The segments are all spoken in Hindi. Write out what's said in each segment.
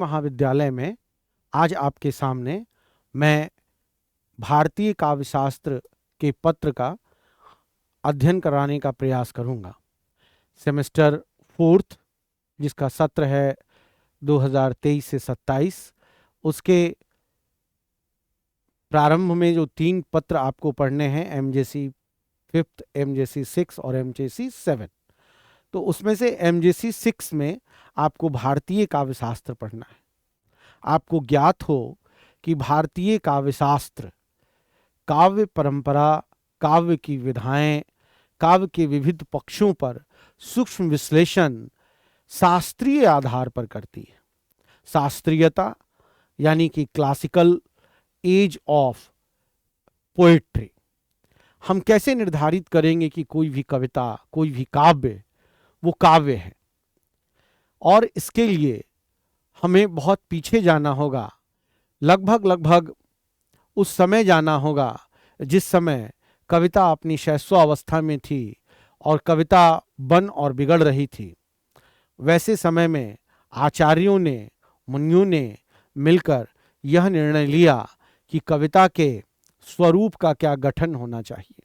महाविद्यालय में आज आपके सामने मैं भारतीय काव्य शास्त्र के पत्र का अध्ययन कराने का प्रयास करूंगा। सेमेस्टर 4th जिसका सत्र है 2023 से 27, उसके प्रारंभ में जो 3 पत्र आपको पढ़ने हैं, एमजेसी 5th, एमजेसी 6 और एमजेसी 7, तो उसमें से एमजेसी 6 में आपको भारतीय काव्य शास्त्र पढ़ना है। आपको ज्ञात हो कि भारतीय काव्य शास्त्र काव्य परंपरा, काव्य की विधाएं, काव्य के विविध पक्षों पर सूक्ष्म विश्लेषण शास्त्रीय आधार पर करती है। शास्त्रीयता यानी कि क्लासिकल एज ऑफ पोएट्री। हम कैसे निर्धारित करेंगे कि कोई भी कविता, कोई भी काव्य वो काव्य है? और इसके लिए हमें बहुत पीछे जाना होगा, लगभग उस समय जाना होगा जिस समय कविता अपनी शैशवावस्था में थी और कविता बन और बिगड़ रही थी। वैसे समय में आचार्यों ने, मुनियों ने मिलकर यह निर्णय लिया कि कविता के स्वरूप का क्या गठन होना चाहिए।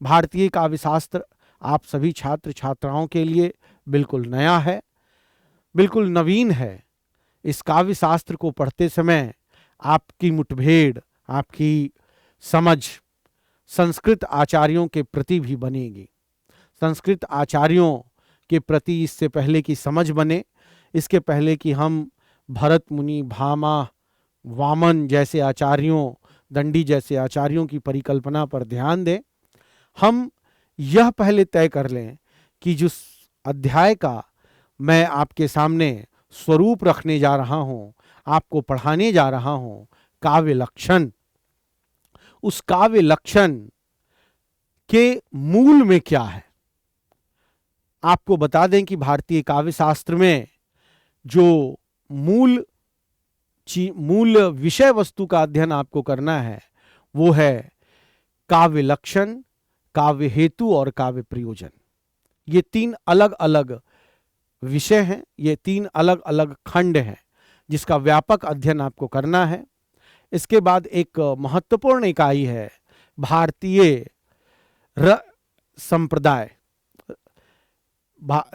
भारतीय काव्य शास्त्र आप सभी छात्र छात्राओं के लिए बिल्कुल नया है, बिल्कुल नवीन है। इस काव्य शास्त्र को पढ़ते समय आपकी मुठभेड़, आपकी समझ संस्कृत आचार्यों के प्रति भी बनेगी। संस्कृत आचार्यों के प्रति इससे पहले की समझ बने, इसके पहले कि हम भरत मुनि, भामा, वामन जैसे आचार्यों, दंडी जैसे आचार्यों की परिकल्पना पर ध्यान दें, हम यह पहले तय कर लें कि जिस अध्याय का मैं आपके सामने स्वरूप रखने जा रहा हूं, आपको पढ़ाने जा रहा हूं, काव्य लक्षण, उस काव्य लक्षण के मूल में क्या है। आपको बता दें कि भारतीय काव्य शास्त्र में जो मूल विषय वस्तु का अध्ययन आपको करना है वो है काव्य लक्षण, काव्य हेतु और काव्य प्रयोजन। ये 3 अलग अलग विषय हैं, ये 3 अलग अलग खंड हैं जिसका व्यापक अध्ययन आपको करना है। इसके बाद एक महत्वपूर्ण इकाई है भारतीय संप्रदाय।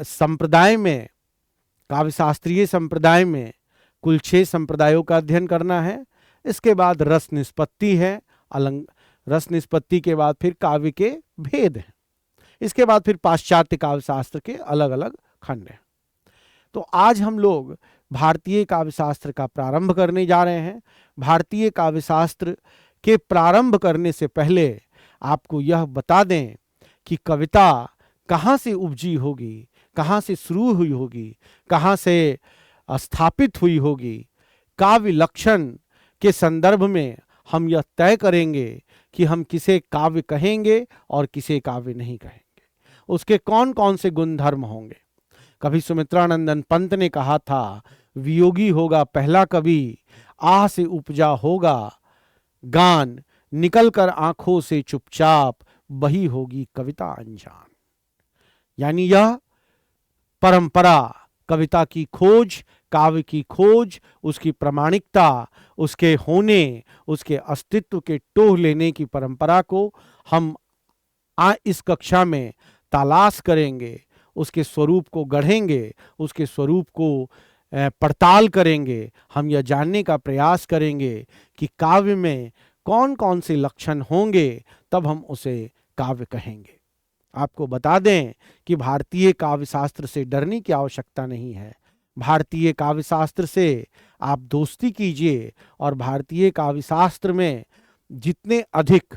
संप्रदाय में, काव्य शास्त्रीय संप्रदाय में कुल 6 संप्रदायों का अध्ययन करना है। इसके बाद रस निष्पत्ति है, रस निष्पत्ति के बाद फिर काव्य के भेद हैं। इसके बाद फिर पाश्चात्य काव्य शास्त्र के अलग अलग खंड हैं। तो आज हम लोग भारतीय काव्य शास्त्र का प्रारंभ करने जा रहे हैं। भारतीय काव्य शास्त्र के प्रारंभ करने से पहले आपको यह बता दें कि कविता कहाँ से उपजी होगी, कहाँ से शुरू हुई होगी, कहाँ से स्थापित हुई होगी। काव्य लक्षण के संदर्भ में हम यह तय करेंगे कि हम किसे काव्य कहेंगे और किसे काव्य नहीं कहेंगे, उसके कौन कौन से गुणधर्म होंगे। कभी सुमित्रानंदन पंत ने कहा था, वियोगी होगा पहला कवि, आह से उपजा होगा गान, निकल कर आंखों से चुपचाप बही होगी कविता अनजान। यानी यह परंपरा, कविता की खोज, काव्य की खोज, उसकी प्रामाणिकता, उसके होने, उसके अस्तित्व के टोह लेने की परंपरा को हम इस कक्षा में तलाश करेंगे, उसके स्वरूप को गढ़ेंगे, उसके स्वरूप को पड़ताल करेंगे। हम यह जानने का प्रयास करेंगे कि काव्य में कौन कौन से लक्षण होंगे, तब हम उसे काव्य कहेंगे। आपको बता दें कि भारतीय काव्य शास्त्र से डरने की आवश्यकता नहीं है। भारतीय काव्य शास्त्र से आप दोस्ती कीजिए और भारतीय काव्य शास्त्र में जितने अधिक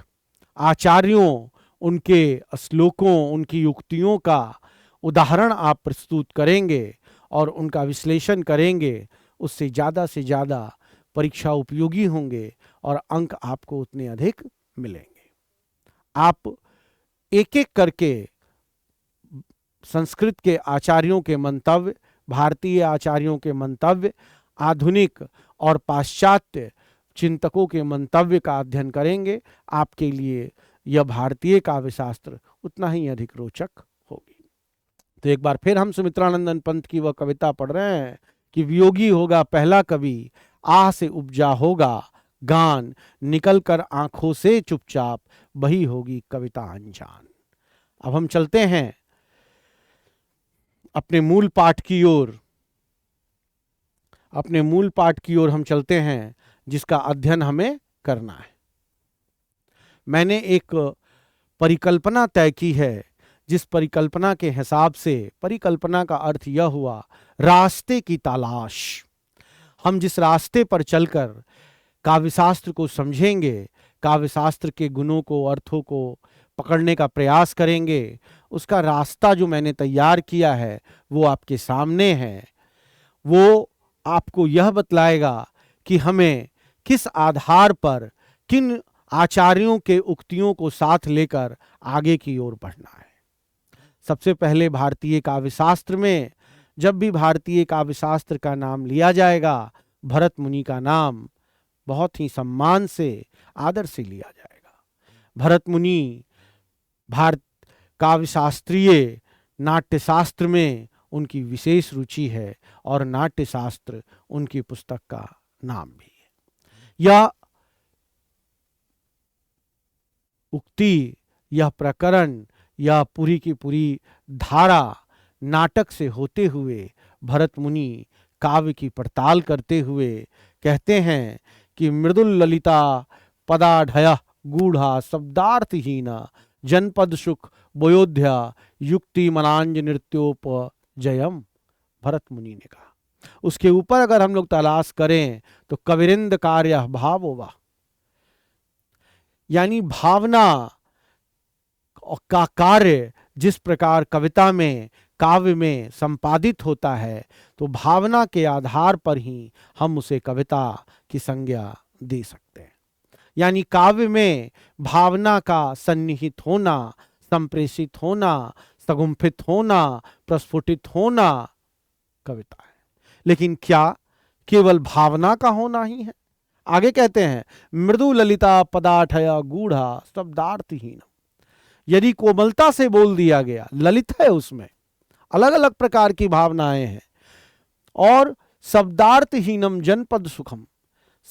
आचार्यों, उनके श्लोकों, उनकी युक्तियों का उदाहरण आप प्रस्तुत करेंगे और उनका विश्लेषण करेंगे, उससे से ज़्यादा परीक्षा उपयोगी होंगे और अंक आपको उतने अधिक मिलेंगे। आप एक एक करके संस्कृत के आचार्यों के मंतव्य, भारतीय आचार्यों के मंतव्य, आधुनिक और पाश्चात्य चिंतकों के मंतव्य का अध्ययन करेंगे। आपके लिए यह भारतीय काव्य शास्त्र उतना ही अधिक रोचक होगी। तो एक बार फिर हम सुमित्रानंदन पंत की वह कविता पढ़ रहे हैं कि वियोगी होगा पहला कवि, आह से उपजा होगा गान, निकल कर आंखों से चुपचाप वही होगी कविता अनजान। अब हम चलते हैं अपने मूल पाठ की ओर। अपने मूल पाठ की ओर हम चलते हैं, जिसका अध्ययन हमें करना है। मैंने एक परिकल्पना तय की है, जिस परिकल्पना के हिसाब से, परिकल्पना का अर्थ यह हुआ रास्ते की तलाश। हम जिस रास्ते पर चलकर काव्यशास्त्र को समझेंगे, काव्यशास्त्र के गुणों को, अर्थों को पकड़ने का प्रयास करेंगे, उसका रास्ता जो मैंने तैयार किया है वो आपके सामने है। वो आपको यह बतलाएगा कि हमें किस आधार पर, किन आचार्यों के उक्तियों को साथ लेकर आगे की ओर बढ़ना है। सबसे पहले भारतीय काव्यशास्त्र में, जब भी भारतीय काव्यशास्त्र का नाम लिया जाएगा, भरत मुनि का नाम बहुत ही सम्मान से, आदर से लिया जाएगा। भरत मुनि भारत काव्यशास्त्रीय नाट्यशास्त्र में उनकी विशेष रुचि है और नाट्यशास्त्र उनकी पुस्तक का नाम भी है। यह उक्ति, यह प्रकरण, यह पूरी की पूरी धारा नाटक से होते हुए भरत मुनि काव्य की पड़ताल करते हुए कहते हैं कि मृदुल ललिता पदाढय गूढ़ा शब्दार्थहीना जनपद सुख बोयोध्या युक्ति मनांज नृत्योपजयम, भरत मुनि ने कहा। उसके ऊपर अगर हम लोग तलाश करें तो कविरिंद कार्य भाव होगा, यानी भावना का कार्य जिस प्रकार कविता में, काव्य में संपादित होता है, तो भावना के आधार पर ही हम उसे कविता की संज्ञा दे सकते हैं। यानी काव्य में भावना का सन्निहित होना, संप्रेषित होना, सगुम्फित होना, प्रस्फुटित होना कविता है। लेकिन क्या केवल भावना का होना ही है? आगे कहते हैं मृदु ललिता पदाठया गूढ़ा शब्दार्थहीन। यदि कोमलता से बोल दिया गया, ललित है, उसमें अलग अलग प्रकार की भावनाएं हैं, और शब्दार्थहीनम जनपद सुखम,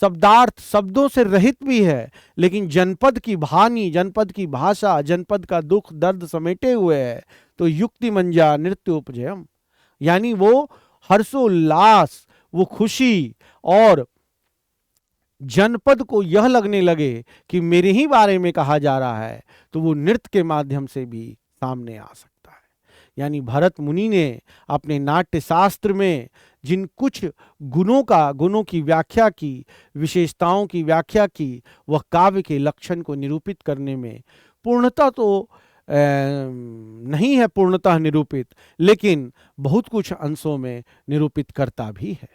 शब्दार्थ शब्दों से रहित भी है, लेकिन जनपद की भानी, जनपद की भाषा, जनपद का दुख दर्द समेटे हुए है, तो युक्ति मंजा नृत्योपजयम, यानी वो हर्षोल्लास, वो खुशी, और जनपद को यह लगने लगे कि मेरे ही बारे में कहा जा रहा है, तो वो नृत्य के माध्यम से भी सामने आ सकता है। यानी भरत मुनि ने अपने नाट्य शास्त्र में जिन कुछ गुणों की व्याख्या की, विशेषताओं की व्याख्या की, वह काव्य के लक्षण को निरूपित करने में पूर्णतः तो नहीं है, पूर्णतः निरूपित, लेकिन बहुत कुछ अंशों में निरूपित करता भी है।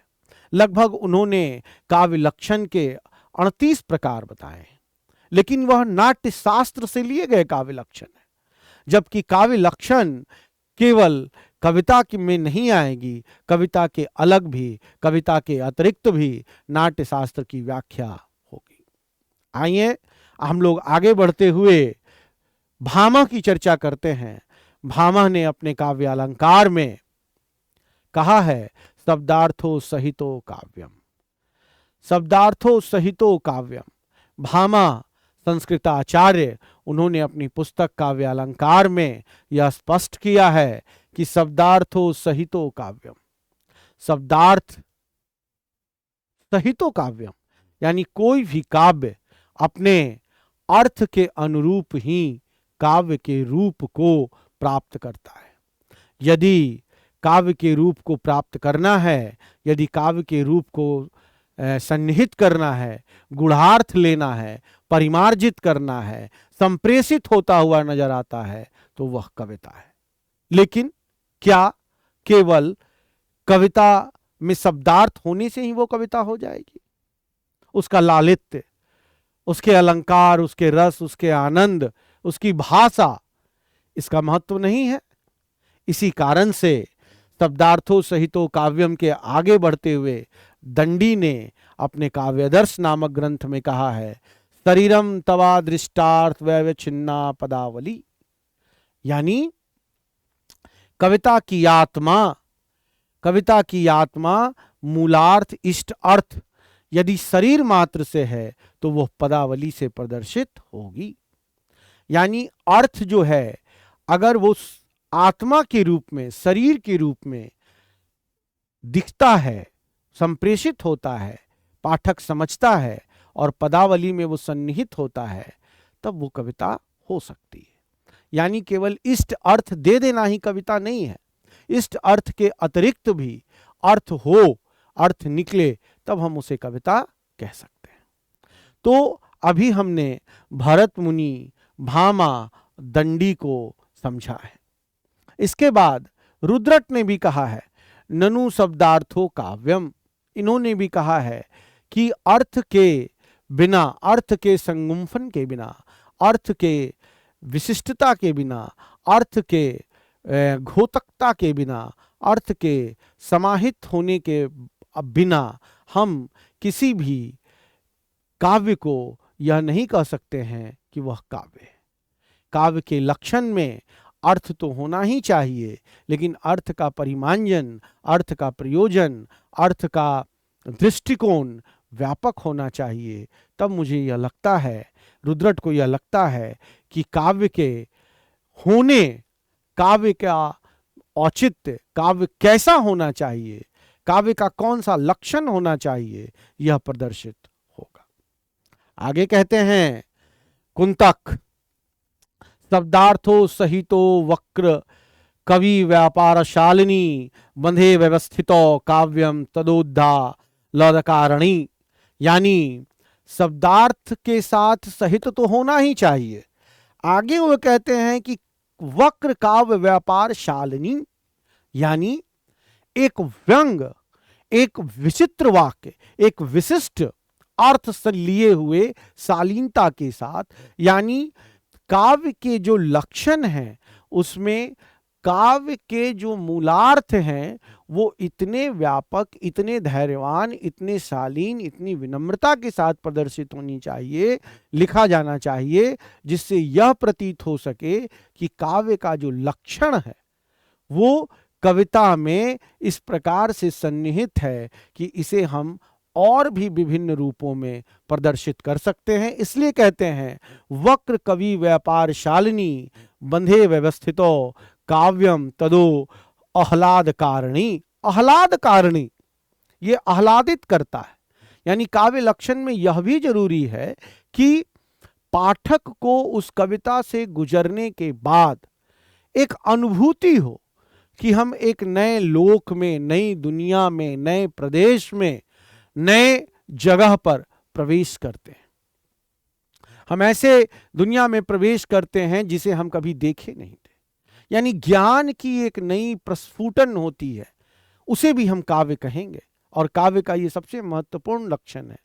लगभग उन्होंने काव्य लक्षण के 38 प्रकार बताए, लेकिन वह नाट्य शास्त्र से लिए गए काव्य लक्षण है, जबकि काव्य लक्षण केवल कविता में नहीं आएगी, कविता के अलग भी, कविता के अतिरिक्त भी नाट्य शास्त्र की व्याख्या होगी। आइए हम लोग आगे बढ़ते हुए भामह की चर्चा करते हैं। भामह ने अपने काव्य अलंकार में कहा है शब्दार्थो सहितो काव्यम, शब्दार्थो सहितो काव्यम। भामह संस्कृताचार्य, उन्होंने अपनी पुस्तक काव्य अलंकार में यह स्पष्ट किया है कि शब्दार्थो सहितो काव्यम, शब्दार्थ सहितो काव्यम, यानी कोई भी काव्य अपने अर्थ के अनुरूप ही काव्य के रूप को प्राप्त करता है। यदि काव्य के रूप को प्राप्त करना है, यदि काव्य के रूप को सन्निहित करना है, गूढ़ार्थ लेना है, परिमार्जित करना है, संप्रेषित होता हुआ नजर आता है, तो वह कविता है। लेकिन क्या केवल कविता में शब्दार्थ होने से ही वो कविता हो जाएगी? उसका लालित्य, उसके अलंकार, उसके रस, उसके आनंद, उसकी भाषा, इसका महत्व नहीं है? इसी कारण से शब्दार्थों सहितो काव्यम के आगे बढ़ते हुए दंडी ने अपने काव्यादर्श नामक ग्रंथ में कहा है शरीरम तवा दृष्टार्थ वैवच्छिन्ना पदावली, यानी कविता की आत्मा मूलार्थ इष्ट अर्थ यदि शरीर मात्र से है तो वह पदावली से प्रदर्शित होगी। यानी अर्थ जो है अगर वो आत्मा के रूप में, शरीर के रूप में दिखता है, संप्रेषित होता है, पाठक समझता है और पदावली में वो सन्निहित होता है, तब वो कविता हो सकती है। यानी केवल इष्ट अर्थ दे देना ही कविता नहीं है, इष्ट अर्थ के अतिरिक्त भी अर्थ हो, अर्थ निकले, तब हम उसे कविता कह सकते हैं। तो अभी हमने भरत मुनि, भामा, दंडी को समझा है। इसके बाद रुद्रट ने भी कहा है ननु शब्दार्थो काव्यम। इन्होंने भी कहा है कि अर्थ के बिना, अर्थ के संगुम्फन के बिना, अर्थ के विशिष्टता के बिना, अर्थ के घोतकता के बिना, अर्थ के समाहित होने के बिना हम किसी भी काव्य को यह नहीं कह सकते हैं कि वह काव्य है। काव्य के लक्षण में अर्थ तो होना ही चाहिए, लेकिन अर्थ का परिमांजन, अर्थ का प्रयोजन, अर्थ का दृष्टिकोण व्यापक होना चाहिए। तब मुझे यह लगता है, रुद्रट को यह लगता है कि काव्य के होने, काव्य का औचित्य, काव्य कैसा होना चाहिए, काव्य का कौन सा लक्षण होना चाहिए, यह प्रदर्शित होगा। आगे कहते हैं कुंतक, शब्दार्थो सहितो वक्र कवि व्यापारशालिनी बंधे व्यवस्थितो काव्यम तदोद्धा लदकारणी। यानी शब्दार्थ के साथ सहित तो होना ही चाहिए। आगे वो कहते हैं कि वक्र काव्य व्यापार शालिनी, यानी एक व्यंग, एक विचित्र वाक्य, एक विशिष्ट अर्थ से लिए हुए शालीनता के साथ, यानी काव्य के जो लक्षण हैं उसमें काव्य के जो मूलार्थ हैं वो इतने व्यापक, इतने धैर्यवान, इतने शालीन, इतनी विनम्रता के साथ प्रदर्शित होनी चाहिए, लिखा जाना चाहिए, जिससे यह प्रतीत हो सके कि काव्य का जो लक्षण है वो कविता में इस प्रकार से सन्निहित है कि इसे हम और भी विभिन्न रूपों में प्रदर्शित कर सकते हैं। इसलिए कहते हैं वक्र कवि व्यापार शालिनी बंधे व्यवस्थितो काव्यम तदो आह्लाद कारणी। आह्लाद कारणी, ये आह्लादित करता है। यानी काव्य लक्षण में यह भी जरूरी है कि पाठक को उस कविता से गुजरने के बाद एक अनुभूति हो कि हम एक नए लोक में, नई दुनिया में, नए प्रदेश में, नए जगह पर प्रवेश करते हैं। हम ऐसे दुनिया में प्रवेश करते हैं जिसे हम कभी देखे नहीं थे। यानी ज्ञान की एक नई प्रस्फुटन होती है, उसे भी हम काव्य कहेंगे। और काव्य का ये सबसे महत्वपूर्ण लक्षण है,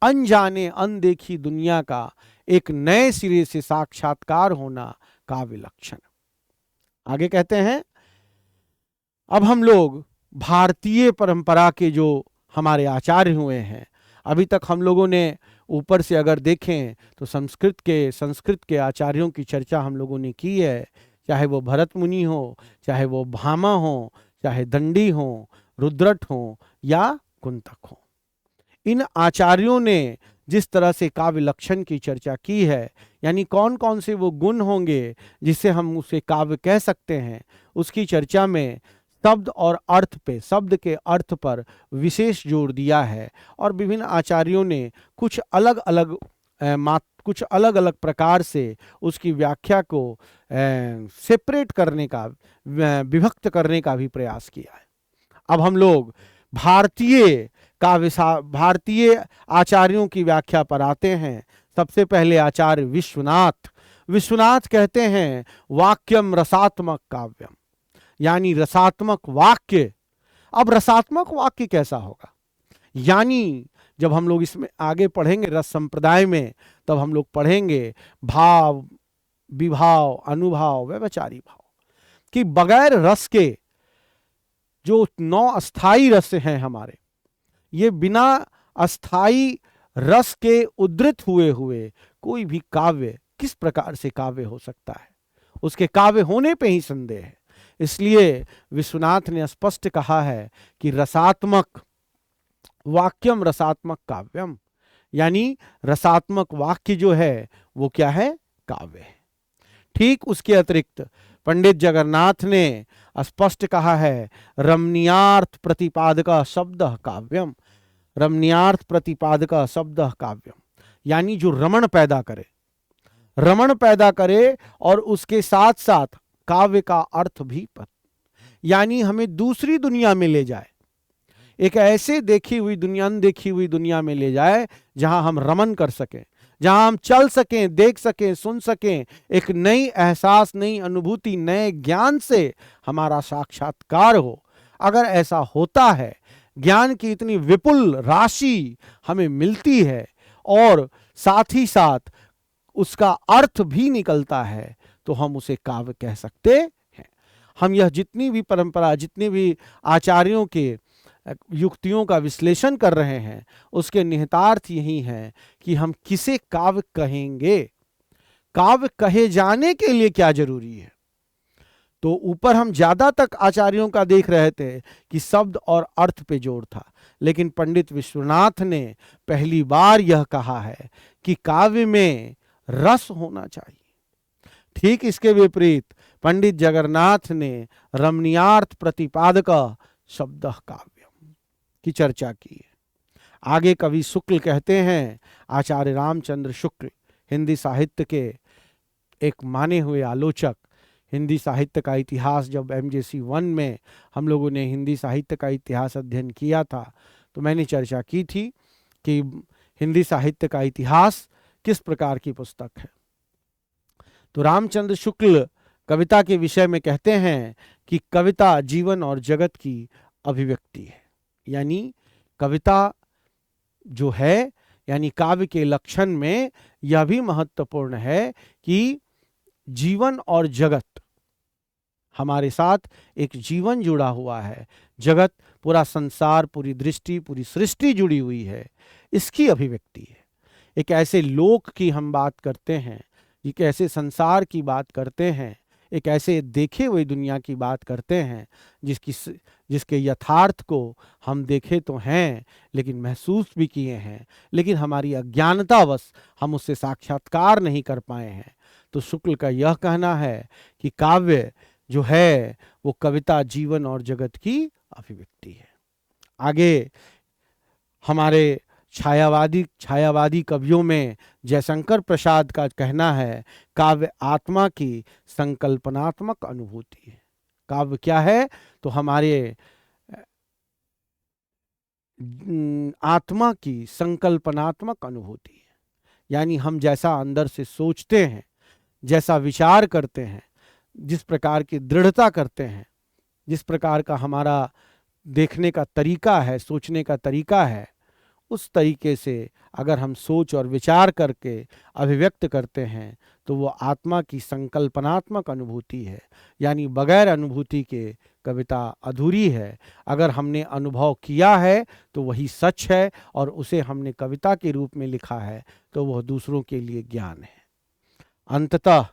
अनजाने अनदेखी दुनिया का एक नए सिरे से साक्षात्कार होना काव्य लक्षण। आगे कहते हैं अब हम लोग भारतीय परंपरा के जो हमारे आचार्य हुए हैं, अभी तक हम लोगों ने ऊपर से अगर देखें तो संस्कृत के आचार्यों की चर्चा हम लोगों ने की है, चाहे वो भरत मुनि हो, चाहे वो भामा हो, चाहे दंडी हो, रुद्रट हो या कुंतक हो। इन आचार्यों ने जिस तरह से काव्य लक्षण की चर्चा की है, यानी कौन कौन से वो गुण होंगे जिससे हम उसे काव्य कह सकते हैं, उसकी चर्चा में शब्द और अर्थ पे, शब्द के अर्थ पर विशेष जोर दिया है। और विभिन्न आचार्यों ने कुछ अलग अलग प्रकार से उसकी व्याख्या को सेपरेट करने का, विभक्त करने का भी प्रयास किया है। अब हम लोग भारतीय आचार्यों की व्याख्या पर आते हैं। सबसे पहले आचार्य विश्वनाथ कहते हैं वाक्यम रसात्मक काव्यम, यानी रसात्मक वाक्य। अब रसात्मक वाक्य कैसा होगा, यानी जब हम लोग इसमें आगे पढ़ेंगे रस संप्रदाय में, तब हम लोग पढ़ेंगे भाव, विभाव, अनुभाव, व्यभिचारी भाव, कि बगैर रस के जो 9 अस्थाई रस हैं हमारे, ये बिना अस्थाई रस के उद्धृत हुए कोई भी काव्य किस प्रकार से काव्य हो सकता है, उसके काव्य होने पे ही संदेह है। इसलिए विश्वनाथ ने स्पष्ट कहा है कि रसात्मक वाक्यम रसात्मक काव्यम, यानी रसात्मक वाक्य जो है वो क्या है, काव्य है। ठीक उसके अतिरिक्त पंडित जगन्नाथ ने स्पष्ट कहा है, रमणीयार्थ प्रतिपादक शब्द काव्यम, रमणीयार्थ प्रतिपादक शब्द काव्यम, यानी जो रमण पैदा करे, रमण पैदा करे और उसके साथ साथ काव्य का अर्थ भी यानी हमें दूसरी दुनिया में ले जाए, एक ऐसे देखी हुई दुनिया, अनदेखी हुई दुनिया में ले जाए जहां हम रमन कर सकें, जहां हम चल सकें, देख सकें, सुन सकें, एक नई एहसास, नई अनुभूति, नए ज्ञान से हमारा साक्षात्कार हो। अगर ऐसा होता है, ज्ञान की इतनी विपुल राशि हमें मिलती है और साथ ही साथ उसका अर्थ भी निकलता है, तो हम उसे काव्य कह सकते हैं। हम यह जितनी भी परंपरा, जितनी भी आचार्यों के युक्तियों का विश्लेषण कर रहे हैं, उसके निहितार्थ यही है कि हम किसे काव्य कहेंगे, काव्य कहे जाने के लिए क्या जरूरी है। तो ऊपर हम ज्यादा तक आचार्यों का देख रहे थे कि शब्द और अर्थ पे जोर था, लेकिन पंडित विश्वनाथ ने पहली बार यह कहा है कि काव्य में रस होना चाहिए। ठीक इसके विपरीत पंडित जगन्नाथ ने रमणीयार्थ प्रतिपादक शब्द काव्य की चर्चा की है। आगे कवि शुक्ल कहते हैं, आचार्य रामचंद्र शुक्ल हिंदी साहित्य के एक माने हुए आलोचक, हिंदी साहित्य का इतिहास जब MJC 1 में हम लोगों ने हिंदी साहित्य का इतिहास अध्ययन किया था, तो मैंने चर्चा की थी कि हिंदी साहित्य का इतिहास किस प्रकार की पुस्तक है। तो रामचंद्र शुक्ल कविता के विषय में कहते हैं कि कविता जीवन और जगत की अभिव्यक्ति है, यानी कविता जो है, यानी काव्य के लक्षण में यह भी महत्वपूर्ण है कि जीवन और जगत, हमारे साथ एक जीवन जुड़ा हुआ है, जगत, पूरा संसार, पूरी दृष्टि, पूरी सृष्टि जुड़ी हुई है, इसकी अभिव्यक्ति है। एक ऐसे लोक की हम बात करते हैं, एक ऐसे संसार की बात करते हैं, एक ऐसे देखे हुए दुनिया की बात करते हैं जिसके यथार्थ को हम देखे तो हैं, लेकिन महसूस भी किए हैं, लेकिन हमारी अज्ञानतावश हम उससे साक्षात्कार नहीं कर पाए हैं। तो शुक्ल का यह कहना है कि काव्य जो है वो कविता जीवन और जगत की अभिव्यक्ति है। आगे हमारे छायावादी कवियों में जयशंकर प्रसाद का कहना है, काव्य आत्मा की संकल्पनात्मक अनुभूति है। काव्य क्या है, तो हमारे आत्मा की संकल्पनात्मक अनुभूति है, यानी हम जैसा अंदर से सोचते हैं, जैसा विचार करते हैं, जिस प्रकार की दृढ़ता करते हैं, जिस प्रकार का हमारा देखने का तरीका है, सोचने का तरीका है, उस तरीके से अगर हम सोच और विचार करके अभिव्यक्त करते हैं तो वो आत्मा की संकल्पनात्मक अनुभूति है, यानी बगैर अनुभूति के कविता अधूरी है। अगर हमने अनुभव किया है तो वही सच है और उसे हमने कविता के रूप में लिखा है तो वह दूसरों के लिए ज्ञान है। अंततः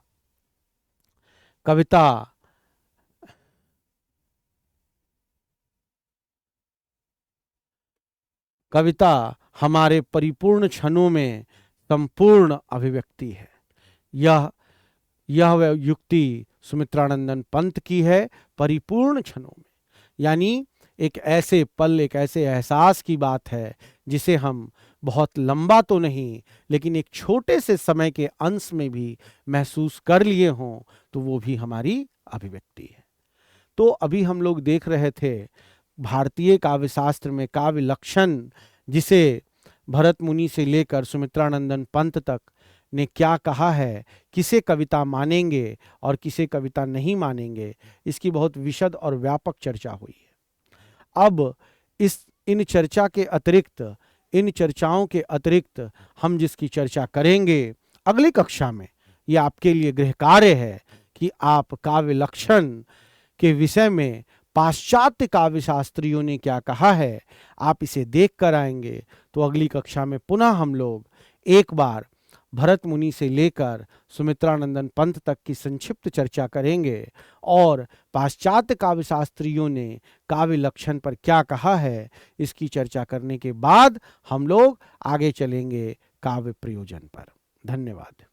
कविता हमारे परिपूर्ण क्षणों में संपूर्ण अभिव्यक्ति है। यह युक्ति सुमित्रानंदन पंत की है, परिपूर्ण क्षणों में, यानी एक ऐसे पल, एक ऐसे एहसास की बात है जिसे हम बहुत लंबा तो नहीं लेकिन एक छोटे से समय के अंश में भी महसूस कर लिए हों तो वो भी हमारी अभिव्यक्ति है। तो अभी हम लोग देख रहे थे भारतीय काव्य शास्त्र में काव्य लक्षण, जिसे भरत मुनि से लेकर सुमित्रानंदन पंत तक ने क्या कहा है, किसे कविता मानेंगे और किसे कविता नहीं मानेंगे, इसकी बहुत विशद और व्यापक चर्चा हुई है। अब इन चर्चाओं के अतिरिक्त हम जिसकी चर्चा करेंगे अगली कक्षा में, ये आपके लिए गृह कार्य है कि आप काव्य लक्षण के विषय में पाश्चात्य काव्य शास्त्रियों ने क्या कहा है, आप इसे देख कर आएंगे। तो अगली कक्षा में पुनः हम लोग एक बार भरत मुनि से लेकर सुमित्रानंदन पंत तक की संक्षिप्त चर्चा करेंगे और पाश्चात्य काव्य शास्त्रियों ने काव्य लक्षण पर क्या कहा है, इसकी चर्चा करने के बाद हम लोग आगे चलेंगे काव्य प्रयोजन पर। धन्यवाद।